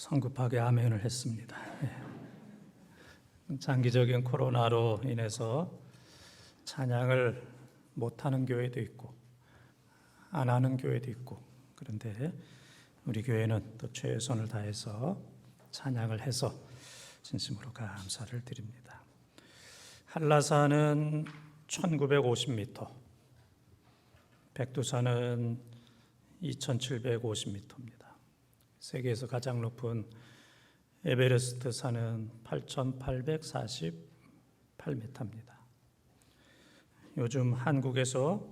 성급하게 아멘을 했습니다. 장기적인 코로나로 인해서 찬양을 못하는 교회도 있고 안 하는 교회도 있고, 그런데 우리 교회는 또 최선을 다해서 찬양을 해서 진심으로 감사를 드립니다. 한라산은 1950m, 백두산은 2750m입니다. 세계에서 가장 높은 에베레스트 산은 8848m입니다. 요즘 한국에서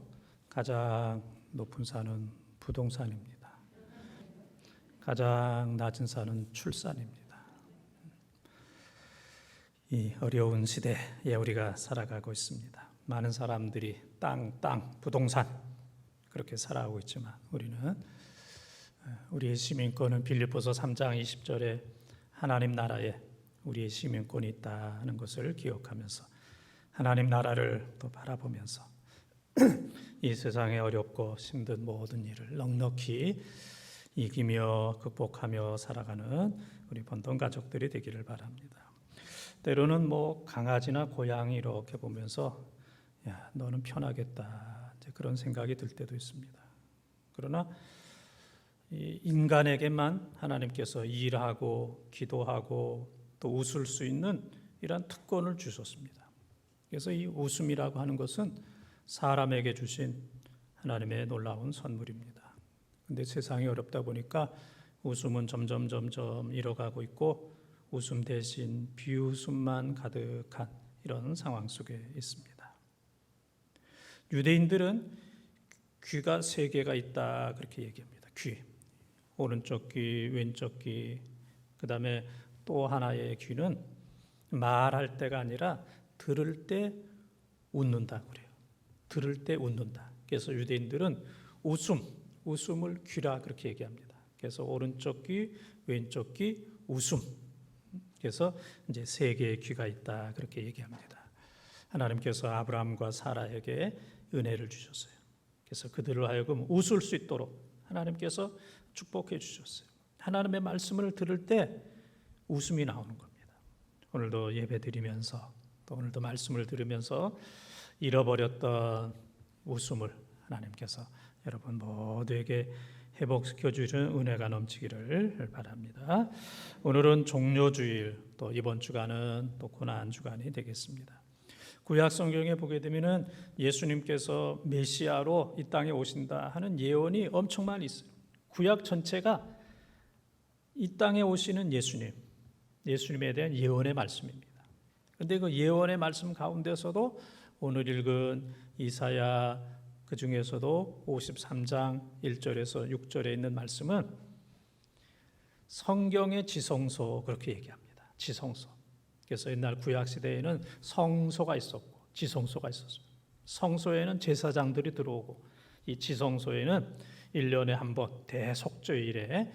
가장 높은 산은 부동산입니다. 가장 낮은 산은 출산입니다. 이 어려운 시대에 우리가 살아가고 있습니다. 많은 사람들이 땅, 부동산 그렇게 살아가고 있지만 우리는 우리의 시민권은 빌립보서 3장 20절에 하나님 나라에 우리의 시민권이 있다는 것을 기억하면서 하나님 나라를 또 바라보면서 이 세상의 어렵고 힘든 모든 일을 넉넉히 이기며 극복하며 살아가는 우리 본동 가족들이 되기를 바랍니다. 때로는 강아지나 고양이 이렇게 보면서 야, 너는 편하겠다, 이제 그런 생각이 들 때도 있습니다. 그러나 인간에게만 하나님께서 일하고 기도하고 또 웃을 수 있는 이런 특권을 주셨습니다. 그래서 이 웃음이라고 하는 것은 사람에게 주신 하나님의 놀라운 선물입니다. 그런데 세상이 어렵다 보니까 웃음은 점점 잃어가고 있고 웃음 대신 비웃음만 가득한 이런 상황 속에 있습니다. 유대인들은 귀가 세 개가 있다 그렇게 얘기합니다. 귀, 오른쪽 귀, 왼쪽 귀, 그 다음에 또 하나의 귀는 말할 때가 아니라 들을 때 웃는다고 그래요. 들을 때 웃는다. 그래서 유대인들은 웃음을 귀라 그렇게 얘기합니다. 그래서 오른쪽 귀, 왼쪽 귀, 웃음. 그래서 이제 세 개의 귀가 있다 그렇게 얘기합니다. 하나님께서 아브라함과 사라에게 은혜를 주셨어요. 그래서 그들을 하여금 웃을 수 있도록 하나님께서 축복해 주셨어요. 하나님의 말씀을 들을 때 웃음이 나오는 겁니다. 오늘도 예배 드리면서 또 오늘도 말씀을 들으면서 잃어버렸던 웃음을 하나님께서 여러분 모두에게 회복시켜 주시는 은혜가 넘치기를 바랍니다. 오늘은 종료주일, 또 이번 주간은 또 고난 주간이 되겠습니다. 구약 성경에 보게 되면은 예수님께서 메시아로 이 땅에 오신다 하는 예언이 엄청 많이 있어요. 구약 전체가 이 땅에 오시는 예수님에 대한 예언의 말씀입니다. 그런데 그 예언의 말씀 가운데서도 오늘 읽은 이사야 그 중에서도 53장 1절에서 6절에 있는 말씀은 성경의 지성소 그렇게 얘기합니다. 지성소. 그래서 옛날 구약 시대에는 성소가 있었고 지성소가 있었습니다. 성소에는 제사장들이 들어오고 이 지성소에는 1년에 한 번 대속죄일에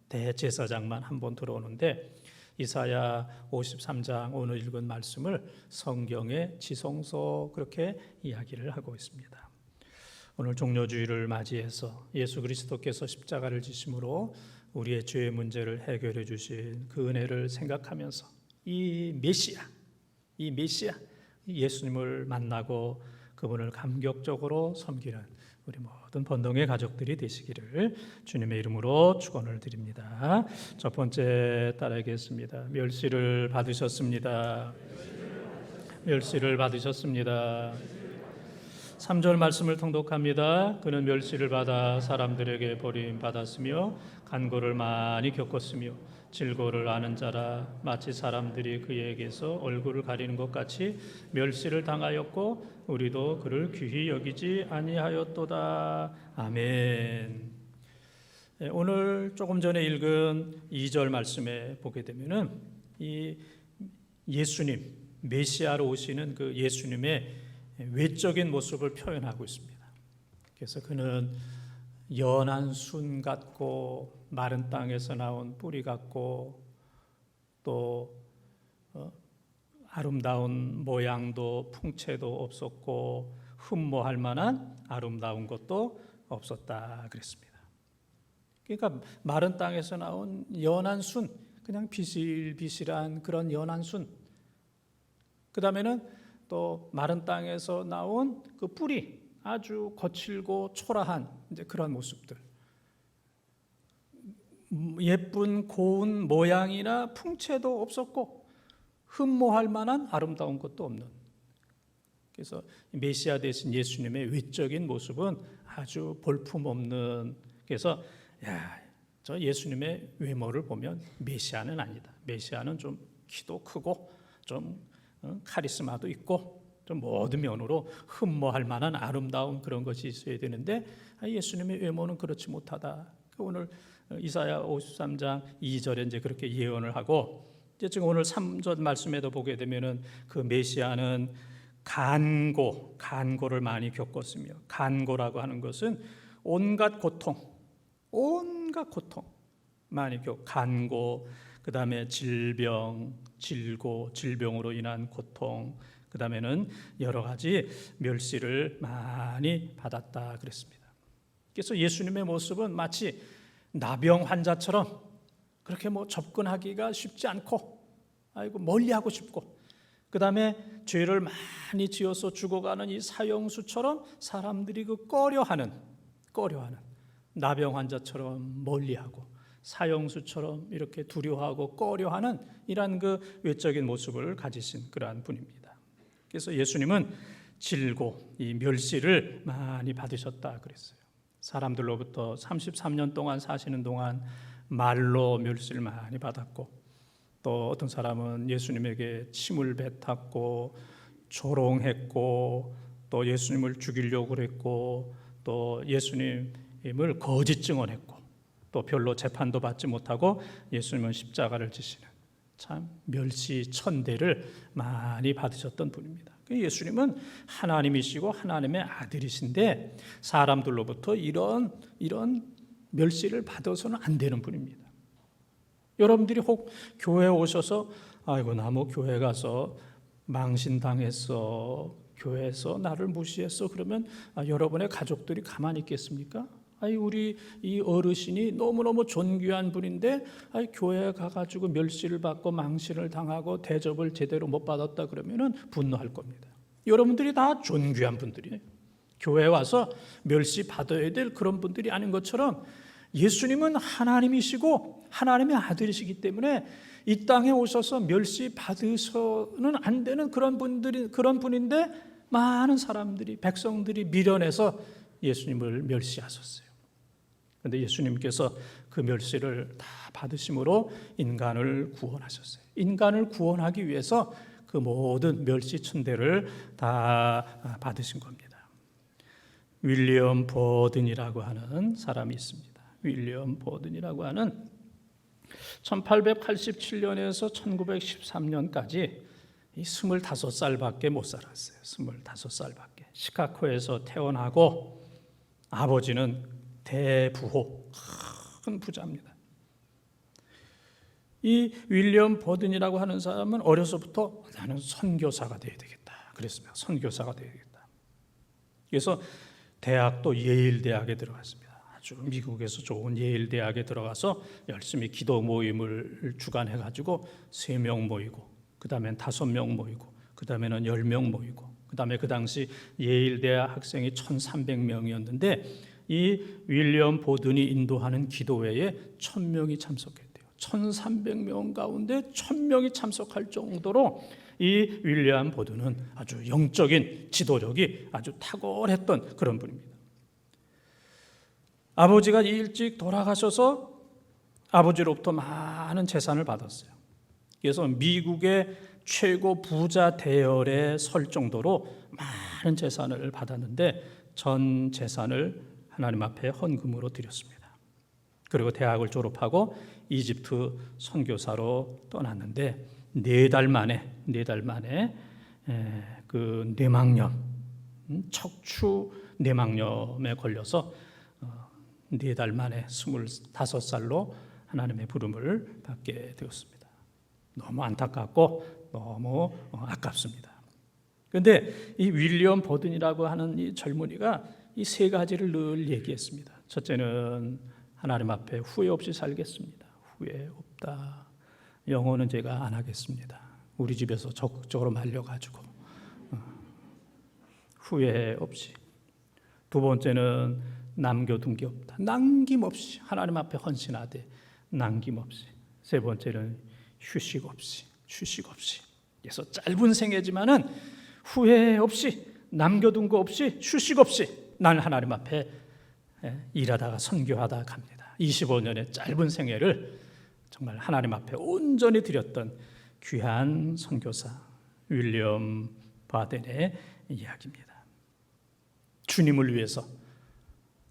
대제사장만 한 번 들어오는데 이사야 53장 오늘 읽은 말씀을 성경의 지성소 그렇게 이야기를 하고 있습니다. 오늘 종료주일을 맞이해서 예수 그리스도께서 십자가를 지심으로 우리의 죄의 문제를 해결해 주신 그 은혜를 생각하면서 이 메시아 예수님을 만나고 그분을 감격적으로 섬기는 우리 모든 본동의 가족들이 되시기를 주님의 이름으로 축원을 드립니다. 첫 번째 따라하겠습니다. 멸시를 받으셨습니다. 멸시를 받으셨습니다. 3절 말씀을 통독합니다. 그는 멸시를 받아 사람들에게 버림받았으며 간고를 많이 겪었으며 질고를 아는 자라 마치 사람들이 그에게서 얼굴을 가리는 것 같이 멸시를 당하였고 우리도 그를 귀히 여기지 아니하였도다. 아멘. 오늘 조금 전에 읽은 2절 말씀에 보게 되면은 이 예수님 메시아로 오시는 그 예수님의 외적인 모습을 표현하고 있습니다. 그래서 그는 연한 순 같고 마른 땅에서 나온 뿌리 같고 또 아름다운 모양도 풍채도 없었고 흠모할 만한 아름다운 것도 없었다 그랬습니다. 그러니까 마른 땅에서 나온 연한 순, 그냥 비실비실한 그런 연한 순. 그 다음에는 또 마른 땅에서 나온 그 뿌리, 아주 거칠고 초라한 이제 그런 모습들. 예쁜 고운 모양이나 풍채도 없었고 흠모할 만한 아름다운 것도 없는. 그래서 메시아 되신 예수님의 외적인 모습은 아주 볼품없는. 그래서 저 예수님의 외모를 보면 메시아는 아니다. 메시아는 좀 키도 크고 좀 카리스마도 있고 좀 모든 면으로 흠모할 만한 아름다운 그런 것이 있어야 되는데 예수님의 외모는 그렇지 못하다. 오늘 이사야 53장 2절에 이제 그렇게 예언을 하고, 이제 지금 오늘 3절 말씀에도 보게 되면은 그 메시아는 간고를 많이 겪었으며, 간고라고 하는 것은 온갖 고통 많이 간고, 그 다음에 질병으로 인한 고통, 그 다음에는 여러 가지 멸시를 많이 받았다 그랬습니다. 그래서 예수님의 모습은 마치 나병 환자처럼 그렇게 접근하기가 쉽지 않고, 멀리하고 싶고, 그 다음에 죄를 많이 지어서 죽어가는 이 사형수처럼 사람들이 꺼려하는 나병 환자처럼 멀리하고 사형수처럼 이렇게 두려워하고 꺼려하는 이러한 그 외적인 모습을 가지신 그러한 분입니다. 그래서 예수님은 질고 이 멸시를 많이 받으셨다 그랬어요. 사람들로부터 33년 동안 사시는 동안 말로 멸시를 많이 받았고, 또 어떤 사람은 예수님에게 침을 뱉었고 조롱했고, 또 예수님을 죽이려고 그랬고, 또 예수님을 거짓 증언했고, 또 별로 재판도 받지 못하고 예수님은 십자가를 지시는 참 멸시천대를 많이 받으셨던 분입니다. 예수님은 하나님이시고 하나님의 아들이신데 사람들로부터 이런 멸시를 받아서는 안 되는 분입니다. 여러분들이 혹 교회에 오셔서 나 교회 가서 망신당했어, 교회에서 나를 무시했어, 그러면 여러분의 가족들이 가만히 있겠습니까? 우리 이 어르신이 너무너무 존귀한 분인데 교회에 가가지고 멸시를 받고 망신을 당하고 대접을 제대로 못 받았다 그러면 분노할 겁니다. 여러분들이 다 존귀한 분들이에요. 교회에 와서 멸시 받아야 될 그런 분들이 아닌 것처럼 예수님은 하나님이시고 하나님의 아들이시기 때문에 이 땅에 오셔서 멸시 받으서는 안 되는 그런 분인데 많은 사람들이, 백성들이 미련해서 예수님을 멸시하셨어요. 그런데 예수님께서 그 멸시를 다 받으심으로 인간을 구원하셨어요. 인간을 구원하기 위해서 그 모든 멸시천대를 다 받으신 겁니다. 윌리엄 버든이라고 하는 사람이 있습니다. 윌리엄 버든이라고 하는 1887년에서 1913년까지 25살밖에 못 살았어요. 25살밖에. 시카고에서 태어나고 아버지는 대부호, 큰 부자입니다. 이 윌리엄 버든이라고 하는 사람은 어려서부터 나는 선교사가 되어야 되겠다 그랬습니다. 선교사가 되어야겠다. 그래서 대학도 예일 대학에 들어갔습니다. 아주 미국에서 좋은 예일 대학에 들어가서 열심히 기도 모임을 주관해가지고 3명 모이고, 그 다음엔 5명 모이고, 그 다음에는 10명 모이고, 그 다음에 그 당시 예일 대학 학생이 1,300명이었는데 이 윌리엄 보든이 인도하는 기도회에 1,000명이 참석했대요. 1,300명 가운데 1,000명이 참석할 정도로 이 윌리엄 보든은 아주 영적인 지도력이 아주 탁월했던 그런 분입니다. 아버지가 일찍 돌아가셔서 아버지로부터 많은 재산을 받았어요. 그래서 미국의 최고 부자 대열에 설 정도로 많은 재산을 받았는데 전 재산을 하나님 앞에 헌금으로 드렸습니다. 그리고 대학을 졸업하고 이집트 선교사로 떠났는데 4달 만에 그 뇌망염, 척추 뇌망염에 걸려서 4달 만에 25살로 하나님의 부름을 받게 되었습니다. 너무 안타깝고 너무 아깝습니다. 그런데 이 윌리엄 버든이라고 하는 이 젊은이가 이 3가지를 늘 얘기했습니다. 첫째는 하나님 앞에 후회 없이 살겠습니다. 후회 없다. 영어는 제가 안 하겠습니다. 우리 집에서 적극적으로 말려가지고 후회 없이. 두 번째는 남겨둔 게 없다. 남김없이 하나님 앞에 헌신하되 남김없이. 세 번째는 휴식 없이. 그래서 짧은 생애지만은 후회 없이, 남겨둔 거 없이, 휴식 없이 나는 하나님 앞에 일하다가 선교하다 갑니다. 25년의 짧은 생애를 정말 하나님 앞에 온전히 드렸던 귀한 선교사 윌리엄 바덴의 이야기입니다. 주님을 위해서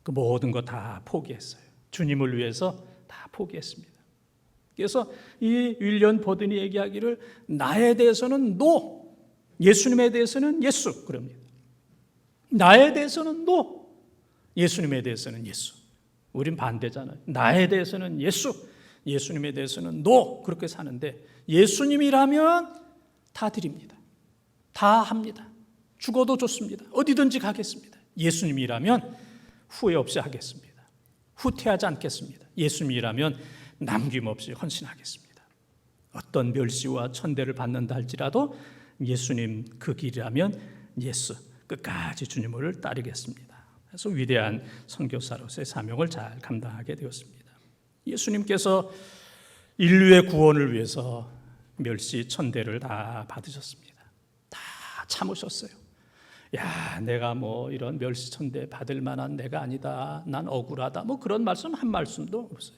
그 모든 거 다 포기했어요. 주님을 위해서 다 포기했습니다. 그래서 이 윌리엄 바덴이 얘기하기를 나에 대해서는 노, 예수님에 대해서는 예수 그럽니다. 나에 대해서는 노, 예수님에 대해서는 예수. 우린 반대잖아요. 나에 대해서는 예수, 예수님에 대해서는 노, 그렇게 사는데 예수님이라면 다 드립니다. 다 합니다. 죽어도 좋습니다. 어디든지 가겠습니다. 예수님이라면 후회 없이 하겠습니다. 후퇴하지 않겠습니다. 예수님이라면 남김없이 헌신하겠습니다. 어떤 멸시와 천대를 받는다 할지라도 예수님 그 길이라면 예수, 끝까지 주님을 따르겠습니다. 그래서 위대한 선교사로서의 사명을 잘 감당하게 되었습니다. 예수님께서 인류의 구원을 위해서 멸시 천대를 다 받으셨습니다. 다 참으셨어요. 야, 내가 뭐 이런 멸시 천대 받을 만한 내가 아니다. 난 억울하다. 뭐 그런 말씀 한 말씀도 없어요.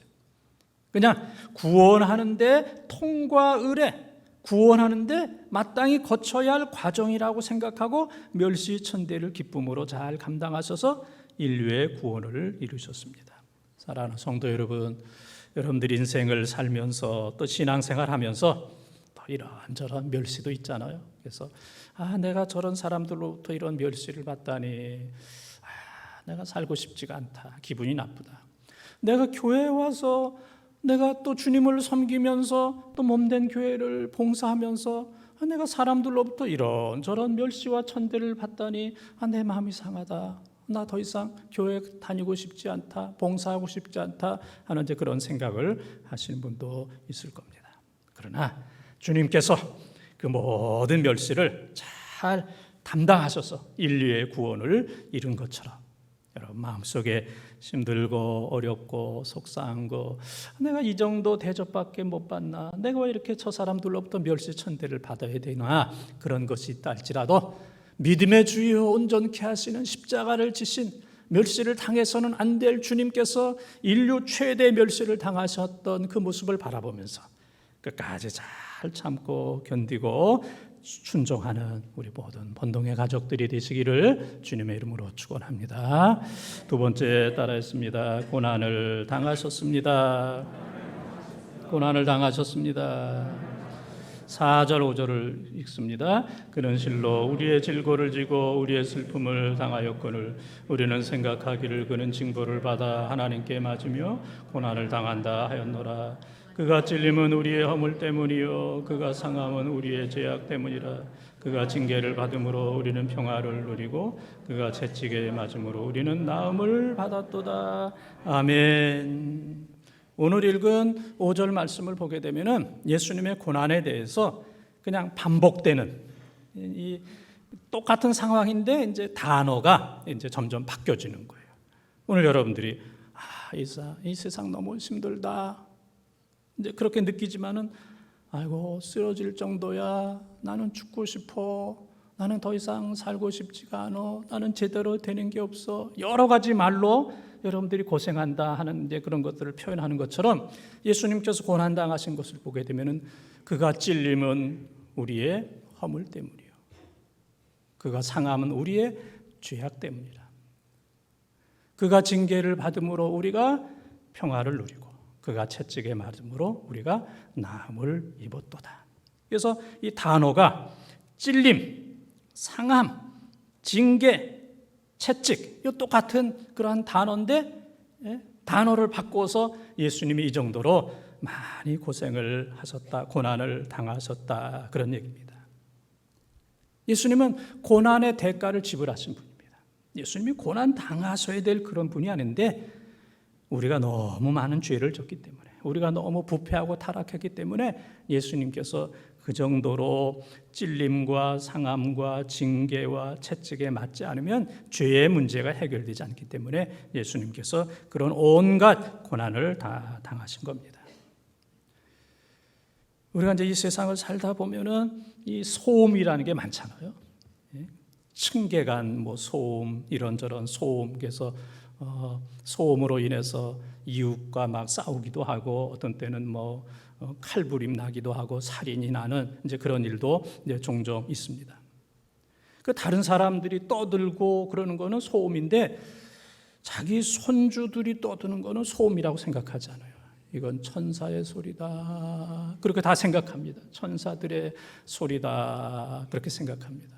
그냥 구원하는데 통과 의례, 구원하는데 마땅히 거쳐야 할 과정이라고 생각하고 멸시천대를 기쁨으로 잘 감당하셔서 인류의 구원을 이루셨습니다. 사랑하는 성도 여러분, 여러분들 인생을 살면서 또 신앙생활하면서 또 이런저런 멸시도 있잖아요. 그래서 내가 저런 사람들로부터 이런 멸시를 받다니 내가 살고 싶지가 않다. 기분이 나쁘다. 내가 교회에 와서 내가 또 주님을 섬기면서 또 몸된 교회를 봉사하면서 내가 사람들로부터 이런저런 멸시와 천대를 받다니 내 마음이 상하다. 나 더 이상 교회 다니고 싶지 않다. 봉사하고 싶지 않다 하는 이제 그런 생각을 하시는 분도 있을 겁니다. 그러나 주님께서 그 모든 멸시를 잘 담당하셔서 인류의 구원을 이룬 것처럼 여러분 마음속에 힘들고 어렵고 속상한 거 내가 이 정도 대접밖에 못 받나, 내가 왜 이렇게 저 사람들로부터 멸시천대를 받아야 되나, 그런 것이 있다 할지라도 믿음의 주여 온전케 하시는 십자가를 지신 멸시를 당해서는 안 될 주님께서 인류 최대 멸시를 당하셨던 그 모습을 바라보면서 끝까지 잘 참고 견디고 순종하는 우리 모든 번동의 가족들이 되시기를 주님의 이름으로 축원합니다. 두 번째 따라했습니다. 고난을 당하셨습니다. 고난을 당하셨습니다. 4절 5절을 읽습니다. 그는 실로 우리의 질고를 지고 우리의 슬픔을 당하였거늘 우리는 생각하기를 그는 징벌을 받아 하나님께 맞으며 고난을 당한다 하였노라. 그가 찔림은 우리의 허물 때문이요 그가 상함은 우리의 죄악 때문이라. 그가 징계를 받음으로 우리는 평화를 누리고 그가 채찍에 맞음으로 우리는 나음을 받았도다. 아멘. 오늘 읽은 5절 말씀을 보게 되면은 예수님의 고난에 대해서 그냥 반복되는 이 똑같은 상황인데 이제 단어가 이제 점점 바뀌어지는 거예요. 오늘 여러분들이 이 세상 너무 힘들다. 이제 그렇게 느끼지만은 아이고 쓰러질 정도야. 나는 죽고 싶어. 나는 더 이상 살고 싶지가 않아. 나는 제대로 되는 게 없어. 여러 가지 말로 여러분들이 고생한다 하는 이제 그런 것들을 표현하는 것처럼 예수님께서 고난 당하신 것을 보게 되면은 그가 찔림은 우리의 허물 때문이요. 그가 상함은 우리의 죄악 때문이라. 그가 징계를 받음으로 우리가 평화를 누리고 그가 채찍에 맞음으로 우리가 나음을 입었도다. 그래서 이 단어가 찔림, 상함, 징계, 채찍, 이 똑같은 그러한 단어인데 단어를 바꿔서 예수님이 이 정도로 많이 고생을 하셨다, 고난을 당하셨다 그런 얘기입니다. 예수님은 고난의 대가를 지불하신 분입니다. 예수님이 고난 당하셔야 될 그런 분이 아닌데 우리가 너무 많은 죄를 졌기 때문에 우리가 너무 부패하고 타락했기 때문에 예수님께서 그 정도로 찔림과 상함과 징계와 채찍에 맞지 않으면 죄의 문제가 해결되지 않기 때문에 예수님께서 그런 온갖 고난을 다 당하신 겁니다. 우리가 이제 이 세상을 살다 보면은 이 소음이라는 게 많잖아요. 층계간 소음, 이런저런 소음, 그래서 소음으로 인해서 이웃과 막 싸우기도 하고 어떤 때는 칼부림 나기도 하고 살인이 나는 이제 그런 일도 이제 종종 있습니다. 그 다른 사람들이 떠들고 그러는 거는 소음인데 자기 손주들이 떠드는 거는 소음이라고 생각하지 않아요. 이건 천사의 소리다. 그렇게 다 생각합니다. 천사들의 소리다. 그렇게 생각합니다.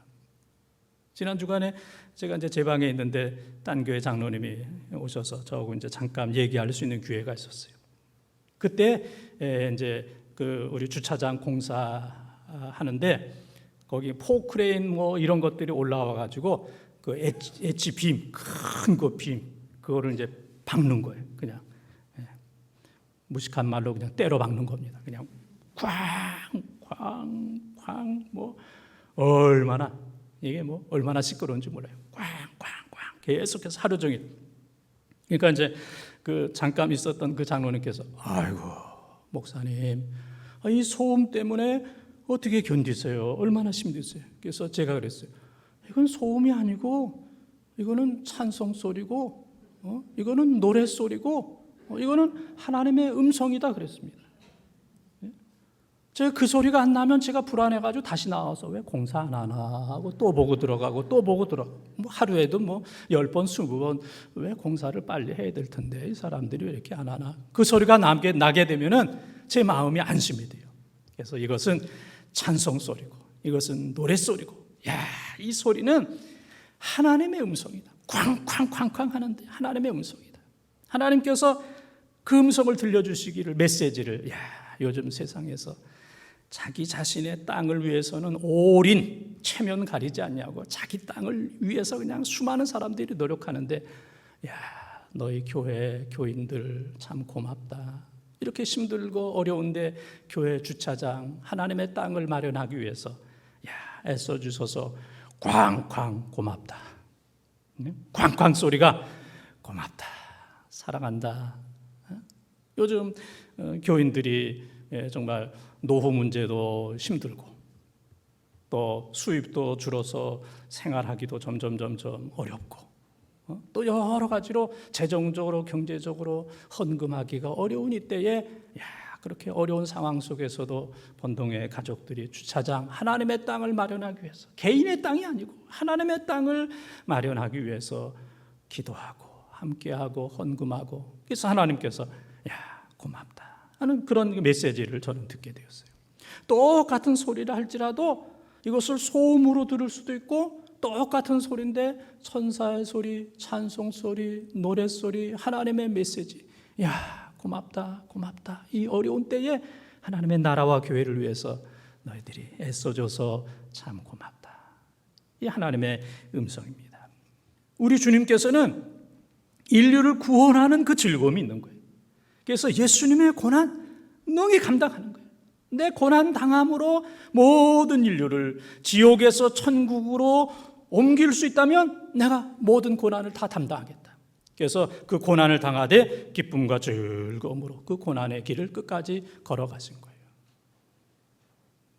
지난 주간에 제가 이제 제 방에 있는데 딴 교회 장로님이 오셔서 저하고 이제 잠깐 얘기할 수 있는 기회가 있었어요. 그때 이제 그 우리 주차장 공사하는데 거기 포크레인 이런 것들이 올라와 가지고 그 엣지 빔, 큰 그 빔, 그거를 이제 박는 거예요. 그냥 무식한 말로 그냥 때려 박는 겁니다. 그냥 쾅쾅쾅 얼마나 이게 얼마나 시끄러운지 몰라요. 꽝꽝꽝 계속해서 하루 종일. 그러니까 이제 그 잠깐 있었던 그 장로님께서 아이고 목사님, 이 소음 때문에 어떻게 견디세요? 얼마나 힘드세요? 그래서 제가 그랬어요. 이건 소음이 아니고 이거는 찬송 소리고 이거는 노래 소리고 이거는 하나님의 음성이다 그랬습니다. 제가 그 소리가 안 나면 제가 불안해가지고 다시 나와서 왜 공사 안 하나 하고 또 보고 들어가고 또 보고 들어가고 하루에도 10번, 20번 왜 공사를 빨리 해야 될 텐데 이 사람들이 왜 이렇게 안 하나. 그 소리가 나게 되면은 제 마음이 안심이 돼요. 그래서 이것은 찬송 소리고 이것은 노래 소리고 이 소리는 하나님의 음성이다. 쾅쾅쾅쾅 하는데 하나님의 음성이다. 하나님께서 그 음성을 들려주시기를 메시지를 요즘 세상에서 자기 자신의 땅을 위해서는 올인 체면 가리지 않냐고 자기 땅을 위해서 그냥 수많은 사람들이 노력하는데 너희 교회 교인들 참 고맙다. 이렇게 힘들고 어려운데 교회 주차장 하나님의 땅을 마련하기 위해서 애써 주셔서 쾅쾅 고맙다. 쾅쾅 소리가 고맙다. 사랑한다. 요즘 교인들이 정말 노후 문제도 힘들고 또 수입도 줄어서 생활하기도 점점 어렵고 또 여러 가지로 재정적으로 경제적으로 헌금하기가 어려운 이때에 그렇게 어려운 상황 속에서도 본동의 가족들이 주차장 하나님의 땅을 마련하기 위해서 개인의 땅이 아니고 하나님의 땅을 마련하기 위해서 기도하고 함께하고 헌금하고 그래서 하나님께서 고맙다 하는 그런 메시지를 저는 듣게 되었어요. 똑같은 소리를 할지라도 이것을 소음으로 들을 수도 있고 똑같은 소리인데 천사의 소리, 찬송 소리, 노래 소리, 하나님의 메시지. 고맙다 고맙다. 이 어려운 때에 하나님의 나라와 교회를 위해서 너희들이 애써줘서 참 고맙다. 이 하나님의 음성입니다. 우리 주님께서는 인류를 구원하는 그 즐거움이 있는 거예요. 그래서 예수님의 고난 능히 감당하는 거예요. 내 고난 당함으로 모든 인류를 지옥에서 천국으로 옮길 수 있다면 내가 모든 고난을 다 담당하겠다. 그래서 그 고난을 당하되 기쁨과 즐거움으로 그 고난의 길을 끝까지 걸어가신 거예요.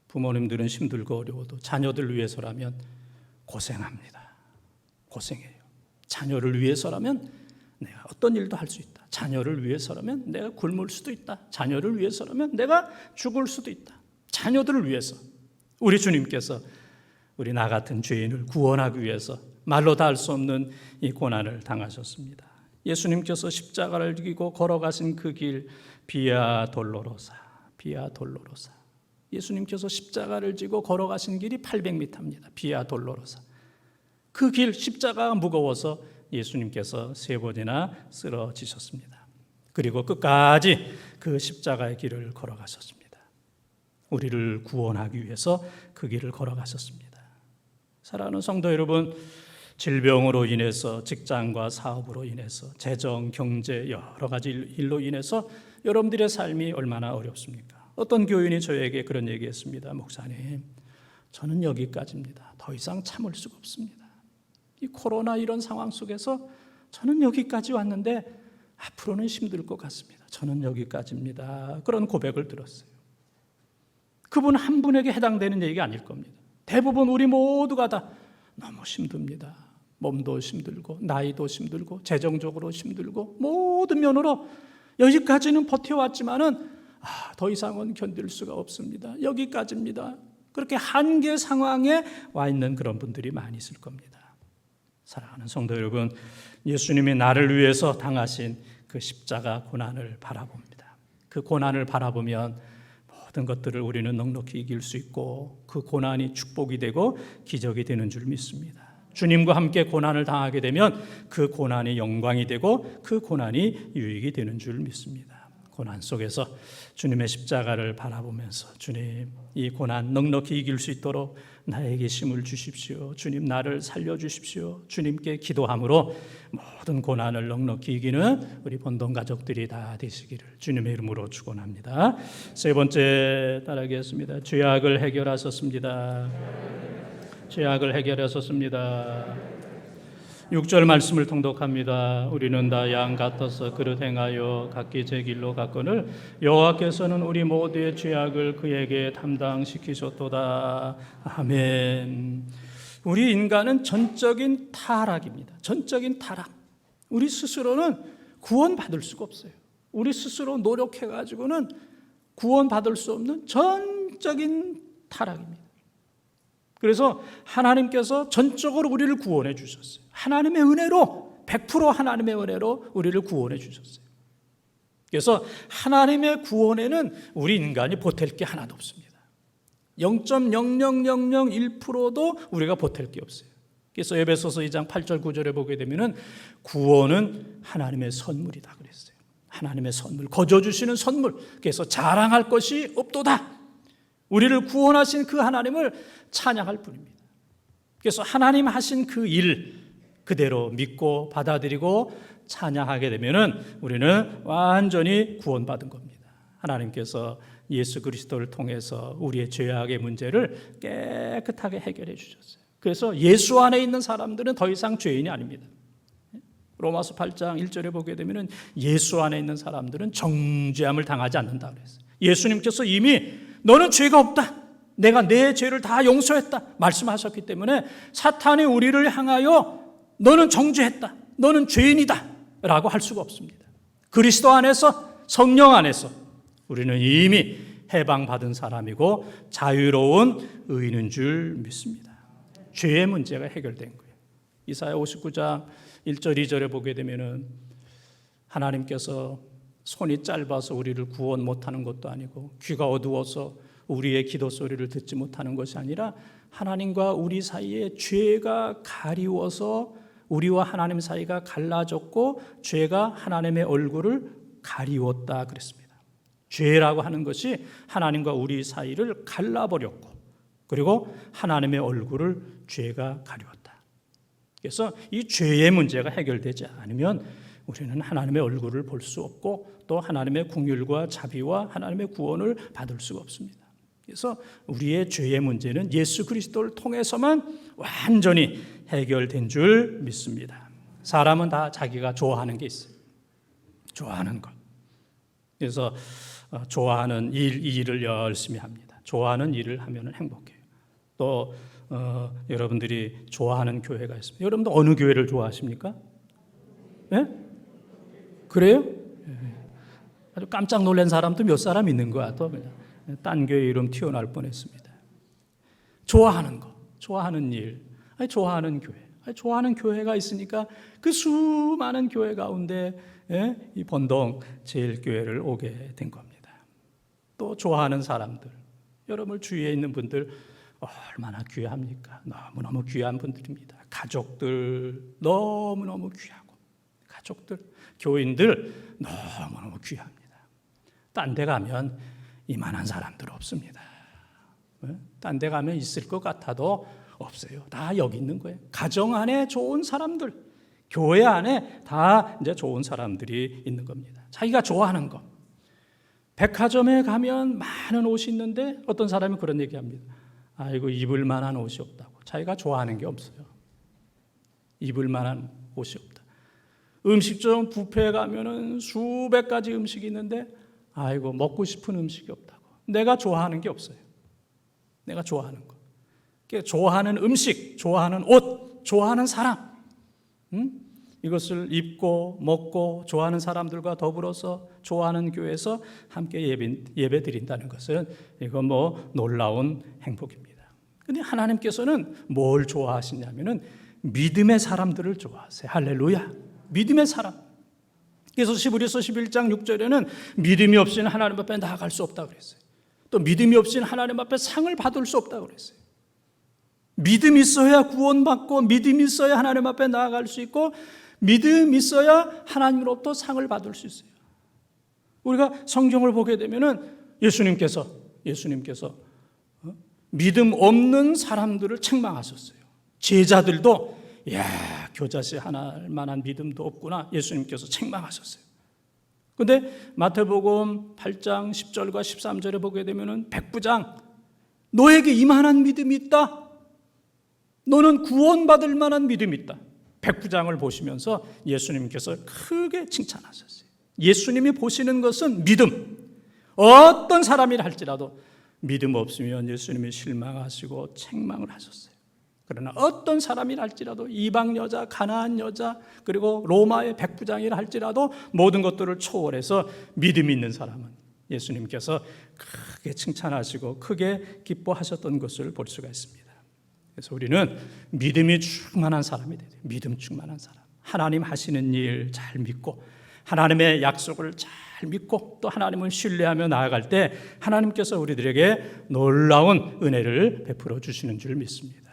부모님들은 힘들고 어려워도 자녀들 위해서라면 고생합니다. 고생해요. 자녀를 위해서라면 내가 어떤 일도 할 수 있다. 자녀를 위해서라면 내가 굶을 수도 있다. 자녀를 위해서라면 내가 죽을 수도 있다. 자녀들을 위해서 우리 주님께서 우리 나 같은 죄인을 구원하기 위해서 말로 다 할 수 없는 이 고난을 당하셨습니다. 예수님께서 십자가를 지고 걸어가신 그 길 비아 돌로로사, 비아 돌로로사. 예수님께서 십자가를 지고 걸어가신 길이 800m입니다. 비아 돌로로사. 그 길 십자가가 무거워서 예수님께서 3번이나 쓰러지셨습니다. 그리고 끝까지 그 십자가의 길을 걸어가셨습니다. 우리를 구원하기 위해서 그 길을 걸어가셨습니다. 사랑하는 성도 여러분, 질병으로 인해서, 직장과 사업으로 인해서, 재정, 경제 여러 가지 일로 인해서 여러분들의 삶이 얼마나 어렵습니까? 어떤 교인이 저에게 그런 얘기했습니다. 목사님, 저는 여기까지입니다. 더 이상 참을 수가 없습니다. 이 코로나 이런 상황 속에서 저는 여기까지 왔는데 앞으로는 힘들 것 같습니다. 저는 여기까지입니다. 그런 고백을 들었어요. 그분 한 분에게 해당되는 얘기가 아닐 겁니다. 대부분 우리 모두가 다 너무 힘듭니다. 몸도 힘들고 나이도 힘들고 재정적으로 힘들고 모든 면으로 여기까지는 버텨왔지만은 더 이상은 견딜 수가 없습니다. 여기까지입니다. 그렇게 한계 상황에 와 있는 그런 분들이 많이 있을 겁니다. 사랑하는 성도 여러분, 예수님이 나를 위해서 당하신 그 십자가 고난을 바라봅니다. 그 고난을 바라보면 모든 것들을 우리는 넉넉히 이길 수 있고 그 고난이 축복이 되고 기적이 되는 줄 믿습니다. 주님과 함께 고난을 당하게 되면 그 고난이 영광이 되고 그 고난이 유익이 되는 줄 믿습니다. 고난 속에서 주님의 십자가를 바라보면서 주님, 이 고난 넉넉히 이길 수 있도록 나에게 힘을 주십시오. 주님, 나를 살려주십시오. 주님께 기도함으로 모든 고난을 넉넉히 이기는 우리 본동 가족들이 다 되시기를 주님의 이름으로 축원합니다. 세 번째 따라하겠습니다. 죄악을 해결하셨습니다. 죄악을 해결하셨습니다. 6절 말씀을 통독합니다. 우리는 다 양 같아서 그릇 행하여 각기 제 길로 갔거늘 여호와께서는 우리 모두의 죄악을 그에게 담당시키셨도다. 아멘. 우리 인간은 전적인 타락입니다. 전적인 타락. 우리 스스로는 구원받을 수가 없어요. 우리 스스로 노력해가지고는 구원받을 수 없는 전적인 타락입니다. 그래서 하나님께서 전적으로 우리를 구원해 주셨어요. 하나님의 은혜로, 100% 하나님의 은혜로 우리를 구원해 주셨어요. 그래서 하나님의 구원에는 우리 인간이 보탤 게 하나도 없습니다. 0.00001%도 우리가 보탤 게 없어요. 그래서 에베소서 2장 8절 9절에 보게 되면 구원은 하나님의 선물이다 그랬어요. 하나님의 선물, 거저 주시는 선물. 그래서 자랑할 것이 없도다. 우리를 구원하신 그 하나님을 찬양할 뿐입니다. 그래서 하나님 하신 그 일 그대로 믿고 받아들이고 찬양하게 되면은 우리는 완전히 구원받은 겁니다. 하나님께서 예수 그리스도를 통해서 우리의 죄악의 문제를 깨끗하게 해결해 주셨어요. 그래서 예수 안에 있는 사람들은 더 이상 죄인이 아닙니다. 로마서 8장 1절에 보게 되면은 예수 안에 있는 사람들은 정죄함을 당하지 않는다 그랬어요. 예수님께서 이미 너는 죄가 없다. 내가 내 죄를 다 용서했다. 말씀하셨기 때문에 사탄이 우리를 향하여 너는 정죄했다. 너는 죄인이다. 라고 할 수가 없습니다. 그리스도 안에서, 성령 안에서 우리는 이미 해방받은 사람이고 자유로운 의인인 줄 믿습니다. 죄의 문제가 해결된 거예요. 이사야 59장 1절 2절에 보게 되면은 하나님께서 손이 짧아서 우리를 구원 못하는 것도 아니고 귀가 어두워서 우리의 기도 소리를 듣지 못하는 것이 아니라 하나님과 우리 사이에 죄가 가리워서 우리와 하나님 사이가 갈라졌고 죄가 하나님의 얼굴을 가리웠다 그랬습니다. 죄라고 하는 것이 하나님과 우리 사이를 갈라버렸고 그리고 하나님의 얼굴을 죄가 가리웠다. 그래서 이 죄의 문제가 해결되지 않으면 우리는 하나님의 얼굴을 볼 수 없고 또 하나님의 긍휼과 자비와 하나님의 구원을 받을 수가 없습니다. 그래서 우리의 죄의 문제는 예수 그리스도를 통해서만 완전히 해결된 줄 믿습니다. 사람은 다 자기가 좋아하는 게 있어요. 좋아하는 것. 그래서 좋아하는 일, 이 일을 열심히 합니다. 좋아하는 일을 하면 행복해요. 또 여러분들이 좋아하는 교회가 있습니다. 여러분들 어느 교회를 좋아하십니까? 네? 그래요? 아주 깜짝 놀란 사람도 몇 사람 있는 거야. 또 그냥 딴 교회 이름 튀어나올 뻔했습니다. 좋아하는 거, 좋아하는 일, 좋아하는 교회, 좋아하는 교회가 있으니까 그 수많은 교회 가운데 이 본동 제일교회를 오게 된 겁니다. 또 좋아하는 사람들, 여러분 주위에 있는 분들 얼마나 귀합니까? 너무너무 귀한 분들입니다. 가족들 너무너무 귀하고 가족들, 교인들 너무너무 귀합니다. 딴 데 가면 이만한 사람들 없습니다. 딴 데 가면 있을 것 같아도 없어요. 다 여기 있는 거예요. 가정 안에 좋은 사람들, 교회 안에 다 이제 좋은 사람들이 있는 겁니다. 자기가 좋아하는 거. 백화점에 가면 많은 옷이 있는데 어떤 사람이 그런 얘기합니다. 아이고, 입을 만한 옷이 없다고. 자기가 좋아하는 게 없어요. 입을 만한 옷이 없다. 음식점 뷔페에 가면은 수백 가지 음식이 있는데 아이고, 먹고 싶은 음식이 없다고. 내가 좋아하는 게 없어요. 내가 좋아하는 거. 좋아하는 음식, 좋아하는 옷, 좋아하는 사람, 이것을 입고 먹고 좋아하는 사람들과 더불어서 좋아하는 교회에서 함께 예배 드린다는 것은 이건 뭐 놀라운 행복입니다. 그런데 하나님께서는 뭘 좋아하시냐면은 믿음의 사람들을 좋아하세요. 할렐루야. 믿음의 사람. 그래서 히브리서 11장 6절에는 믿음이 없이는 하나님 앞에 나아갈 수 없다고 그랬어요. 또 믿음이 없이는 하나님 앞에 상을 받을 수 없다고 그랬어요. 믿음이 있어야 구원받고 믿음이 있어야 하나님 앞에 나아갈 수 있고 믿음이 있어야 하나님으로부터 상을 받을 수 있어요. 우리가 성경을 보게 되면은 예수님께서 믿음 없는 사람들을 책망하셨어요. 제자들도 교자씨 하나 만한 믿음도 없구나 예수님께서 책망하셨어요. 그런데 마태복음 8장 10절과 13절에 보게 되면은 백부장, 너에게 이만한 믿음이 있다. 너는 구원받을 만한 믿음이 있다. 백부장을 보시면서 예수님께서 크게 칭찬하셨어요. 예수님이 보시는 것은 믿음. 어떤 사람이라 할지라도 믿음 없으면 예수님이 실망하시고 책망을 하셨어요. 그러나 어떤 사람이라 할지라도 이방 여자, 가나안 여자, 그리고 로마의 백부장이라 할지라도 모든 것들을 초월해서 믿음이 있는 사람은 예수님께서 크게 칭찬하시고 크게 기뻐하셨던 것을 볼 수가 있습니다. 그래서 우리는 믿음이 충만한 사람이 돼요. 믿음 충만한 사람. 하나님 하시는 일 잘 믿고 하나님의 약속을 잘 믿고 또 하나님을 신뢰하며 나아갈 때 하나님께서 우리들에게 놀라운 은혜를 베풀어 주시는 줄 믿습니다.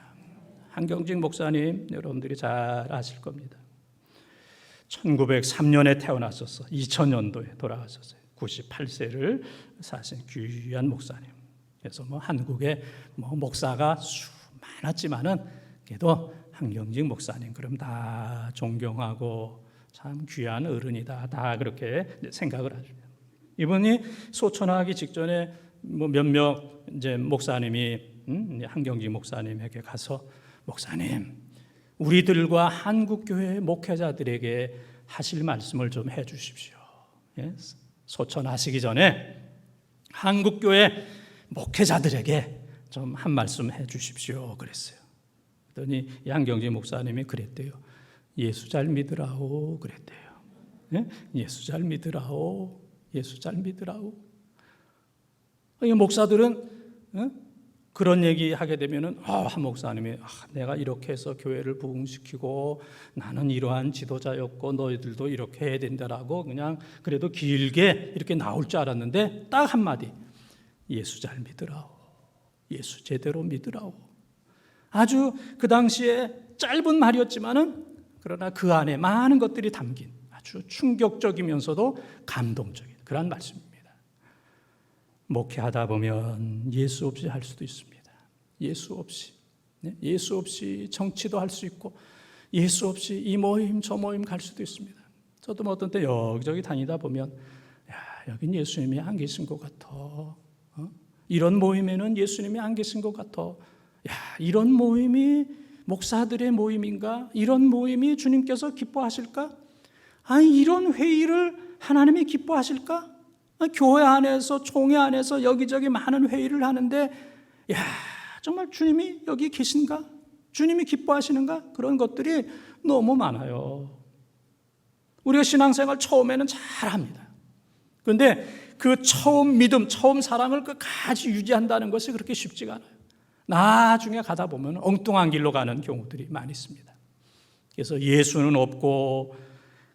한경직 목사님 여러분들이 잘 아실 겁니다. 1903년에 태어나셔서 2000년도에 돌아가셨어요. 98세를 사신 귀한 목사님. 그래서 한국에 목사가 많았지만은 그래도 한경직 목사님 그럼 다 존경하고 참 귀한 어른이다. 다 그렇게 생각을 하죠. 이분이 소천하기 직전에 몇몇 이제 목사님이 한경직 목사님에게 가서 목사님, 우리들과 한국교회 목회자들에게 하실 말씀을 좀 해 주십시오. 소천하시기 전에 한국교회 목회자들에게 좀 한 말씀 해 주십시오. 그랬어요. 그랬더니 한경직 목사님이 그랬대요. 예수 잘 믿으라오. 그랬대요. 예수 잘 믿으라오. 예수 잘 믿으라오. 목사들은 그런 얘기 하게 되면은 한 목사님이 내가 이렇게 해서 교회를 부흥시키고 나는 이러한 지도자였고 너희들도 이렇게 해야 된다라고 그냥 그래도 길게 이렇게 나올 줄 알았는데 딱 한마디 예수 잘 믿으라오. 예수 제대로 믿으라오. 아주 그 당시에 짧은 말이었지만은 그러나 그 안에 많은 것들이 담긴 아주 충격적이면서도 감동적인 그런 말씀입니다. 목회하다 보면 예수 없이 할 수도 있습니다. 예수 없이 정치도 할 수 있고 예수 없이 이 모임 저 모임 갈 수도 있습니다. 저도 어떤 때 여기저기 다니다 보면 여긴 예수님이 안 계신 것 같아. 이런 모임에는 예수님이 안 계신 것 같아. 이런 모임이 목사들의 모임인가? 이런 모임이 주님께서 기뻐하실까? 이런 회의를 하나님이 기뻐하실까? 교회 안에서 총회 안에서 여기저기 많은 회의를 하는데 정말 주님이 여기 계신가? 주님이 기뻐하시는가? 그런 것들이 너무 많아요. 우리가 신앙생활 처음에는 잘합니다. 그런데 그 처음 믿음, 처음 사랑을 끝까지 유지한다는 것이 그렇게 쉽지가 않아요. 나중에 가다 보면 엉뚱한 길로 가는 경우들이 많이 있습니다. 그래서 예수는 없고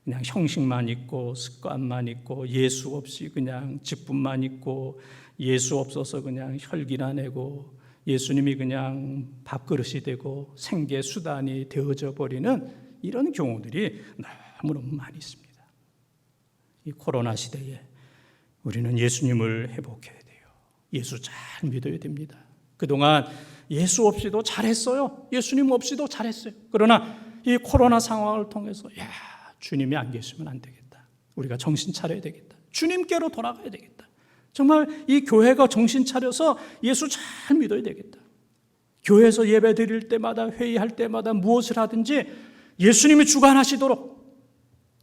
그냥 형식만 있고 습관만 있고 예수 없이 그냥 직분만 있고 예수 없어서 그냥 혈기나 내고 예수님이 그냥 밥그릇이 되고 생계 수단이 되어져 버리는 이런 경우들이 너무너무 많이 있습니다. 이 코로나 시대에 우리는 예수님을 회복해야 돼요. 예수 잘 믿어야 됩니다. 그동안 예수 없이도 잘했어요. 예수님 없이도 잘했어요. 그러나 이 코로나 상황을 통해서 주님이 안 계시면 안 되겠다. 우리가 정신 차려야 되겠다. 주님께로 돌아가야 되겠다. 정말 이 교회가 정신 차려서 예수 잘 믿어야 되겠다. 교회에서 예배 드릴 때마다, 회의할 때마다 무엇을 하든지 예수님이 주관하시도록,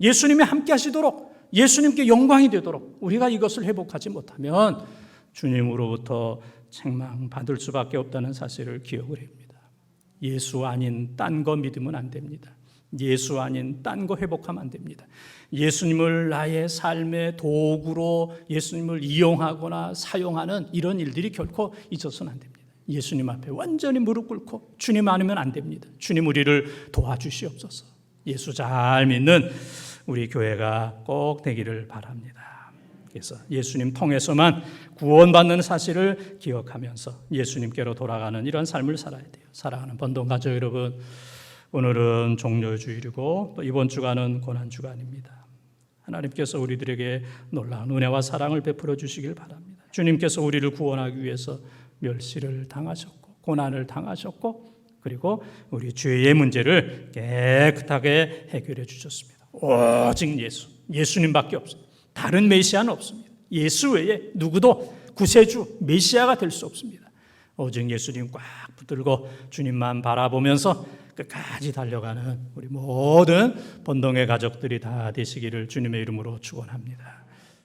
예수님이 함께 하시도록, 예수님께 영광이 되도록 우리가 이것을 회복하지 못하면 주님으로부터 책망받을 수밖에 없다는 사실을 기억을 합니다. 예수 아닌 딴 거 믿으면 안 됩니다. 예수 아닌 딴 거 회복하면 안 됩니다. 예수님을 나의 삶의 도구로 예수님을 이용하거나 사용하는 이런 일들이 결코 있어서는 안 됩니다. 예수님 앞에 완전히 무릎 꿇고 주님 아니면 안 됩니다. 주님 우리를 도와주시옵소서. 예수 잘 믿는 우리 교회가 꼭 되기를 바랍니다. 그래서 예수님 통해서만 구원받는 사실을 기억하면서 예수님께로 돌아가는 이런 삶을 살아야 돼요. 사랑하는 번동가족 여러분, 오늘은 종료주일이고 또 이번 주간은 고난주간입니다. 하나님께서 우리들에게 놀라운 은혜와 사랑을 베풀어 주시길 바랍니다. 주님께서 우리를 구원하기 위해서 멸시를 당하셨고 고난을 당하셨고 그리고 우리 죄의 문제를 깨끗하게 해결해 주셨습니다. 오직 예수님밖에 없습니다. 다른 메시아는 없습니다. 예수 외에 누구도 구세주, 메시아가 될 수 없습니다. 오직 예수님 꽉 붙들고 주님만 바라보면서 끝까지 달려가는 우리 모든 번동의 가족들이 다 되시기를 주님의 이름으로 축원합니다.